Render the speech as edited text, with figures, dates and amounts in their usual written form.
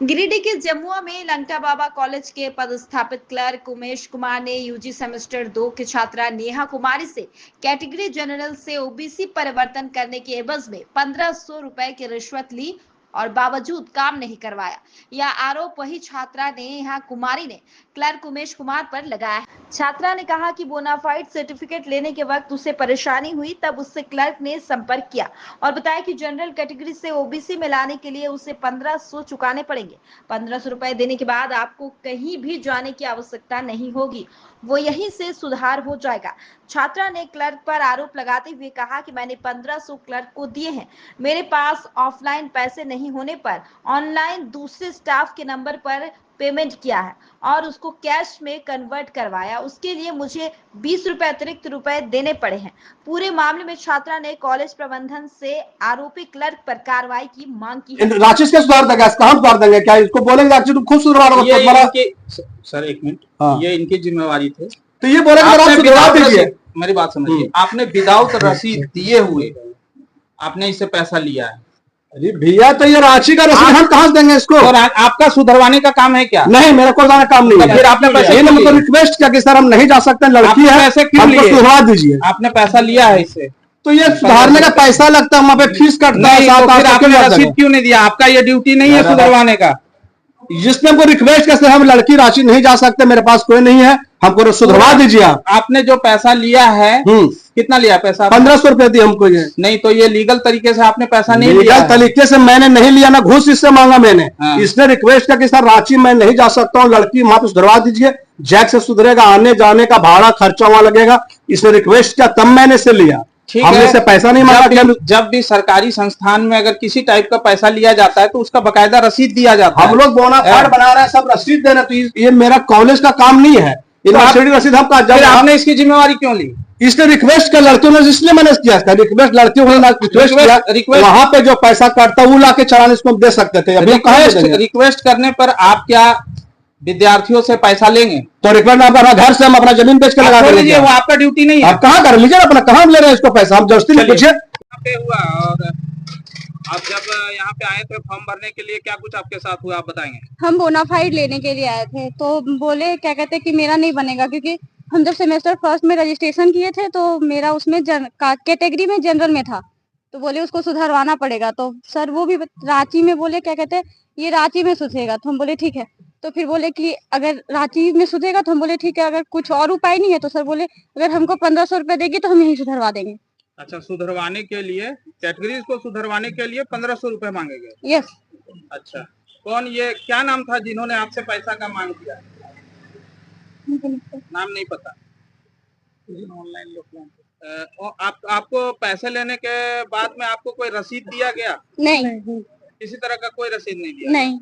गिरिडीह के जमुआ में लंगटा बाबा कॉलेज के पदस्थापित क्लर्क उमेश कुमार ने यूजी सेमेस्टर 2 की छात्रा नेहा कुमारी से कैटेगरी जनरल से ओबीसी परिवर्तन करने के एवज में 1500 रुपए की रिश्वत ली और बावजूद काम नहीं करवाया। यह आरोप वही छात्रा नेहा कुमारी ने क्लर्क उमेश कुमार पर लगाया है। छात्रा ने कहा कि बोनाफाइड सर्टिफिकेट लेने के वक्त उसे परेशानी हुई, तब उससे क्लर्क ने संपर्क किया और बताया कि जनरल कैटेगरी से ओबीसी में लाने के लिए उसे 1500 चुकाने पड़ेंगे। 1500 रुपए देने के बाद आपको कहीं भी जाने की आवश्यकता नहीं होगी, वो यहीं से सुधार हो जाएगा। छात्रा ने क्लर्क पर आरोप लगाते हुए कहा कि मैंने 1500 क्लर्क को दिए हैं, मेरे पास ऑफलाइन पैसे नहीं होने पर ऑनलाइन दूसरे स्टाफ के नंबर पर पेमेंट किया है और उसको कैश में कन्वर्ट करवाया। उसके लिए मुझे 20 रुपए अतिरिक्त रुपए देने पड़े हैं। पूरे मामले में छात्रा ने कॉलेज प्रबंधन से आरोपी क्लर्क पर कार्रवाई की मांग की है। राक्षस के सुधार देगा, कहाँ सुधार देंगे? क्या इसको बोलेंगे राक्षस तुम खुद सुधरवा रहे हो? सर एक मिनट, ये इनकी जिम्मेवारी थे, तो ये बोलेंगे सुधरवा दीजिए। मेरी बात समझिए, आपने विदाउट रसीद दिए हुए आपने इससे पैसा लिया है। अरे भैया, तो ये रांची का रसीद हम कहाँ से देंगे इसको? और आपका सुधरवाने का काम है क्या? नहीं, मेरा कोई काम नहीं है। फिर आपने पैसे मतलब रिक्वेस्ट किया कि सर हम नहीं जा सकते, लड़की है, पैसे क्यों लिए? सुधरवा दीजिए। आपने पैसा लिया है इससे, तो ये सुधारने का पैसा लगता है, वहाँ पे फीस कटता है। फिर आपने रसीद क्यों नहीं दिया? आपका ये ड्यूटी नहीं है सुधरवाने का। जिसने हमको रिक्वेस्ट किया हम लड़की रांची नहीं जा सकते, मेरे पास कोई नहीं है, हमको सुधरवा दीजिए। आपने जो पैसा लिया है, कितना लिया पैसा? 1500 रुपए दिए हमको। ये नहीं, तो ये लीगल तरीके से आपने पैसा नहीं लिया। लीगल तरीके से मैंने नहीं लिया, ना घूस इससे मांगा मैंने। इसने रिक्वेस्ट किया कि सर रांची मैं नहीं जा सकता हूँ, लड़की वहां पे सुधरवा दीजिए, जैक से सुधरेगा, आने जाने का भाड़ा खर्चा वहां लगेगा। इसने रिक्वेस्ट किया तब मैंने से लिया, हमने से पैसा नहीं मांगा। जब भी सरकारी संस्थान में अगर किसी टाइप का पैसा लिया जाता है तो उसका बकायदा रसीद दिया जाता है। हम लोग बोनाफाइड बना रहे हैं, सब रसीद दे रहे, तो ये मेरा कॉलेज का काम नहीं है। रसीद हम आपने इसकी जिम्मेवारी क्यों ली? इसने रिक्वेस्ट किया लड़कियों ने, इसलिए मैंने किया इसका रिक्वेस्ट। लड़कियों ने रिक्वेस्ट किया, वहां पे जो पैसा कटता वो लाके चलाने इसको दे सकते थे। रिक्वेस्ट करने पर आप क्या विद्यार्थियों से पैसा लेंगे? तो रिक्वेस्ट आप अपना घर से हम अपना जमीन बेच के लगा दीजिए, वो आपका ड्यूटी नहीं है। आप कहाँ कर लीजिए अपना, कहाँ ले रहे हैं इसको पैसा? हम जबरदस्ती नहीं पूछिए। हुआ और आप जब यहाँ पे आए थे फॉर्म भरने के लिए, क्या कुछ आपके साथ हुआ आप बताएंगे? हम बोनाफाइड लेने के लिए आए थे, तो बोले क्या कहते हैं कि मेरा नहीं बनेगा, क्योंकि हम जब सेमेस्टर फर्स्ट में रजिस्ट्रेशन किए थे तो मेरा उसमें कैटेगरी में जनरल में था, तो बोले उसको सुधरवाना पड़ेगा। तो सर वो भी रांची में बोले क्या कहते हैं ये रांची में सुधरेगा, तो हम बोले ठीक है। तो फिर बोले कि अगर रांची में सुधरेगा तो हम बोले ठीक है, अगर कुछ और उपाय नहीं है तो सर बोले अगर हमको 1500 रुपए देगी तो हम यही सुधरवा देंगे। अच्छा, सुधरवाने के लिए, कैटेगरी को सुधरवाने के लिए 1500 रुपए मांगे गए? यस। अच्छा, कौन, ये क्या नाम था जिन्होंने आपसे पैसा का मांग किया? नाम नहीं पता। ऑनलाइन लोग आपको पैसे लेने के बाद में आपको कोई रसीद दिया गया? नहीं, किसी तरह का कोई रसीद नहीं दिया? नहीं।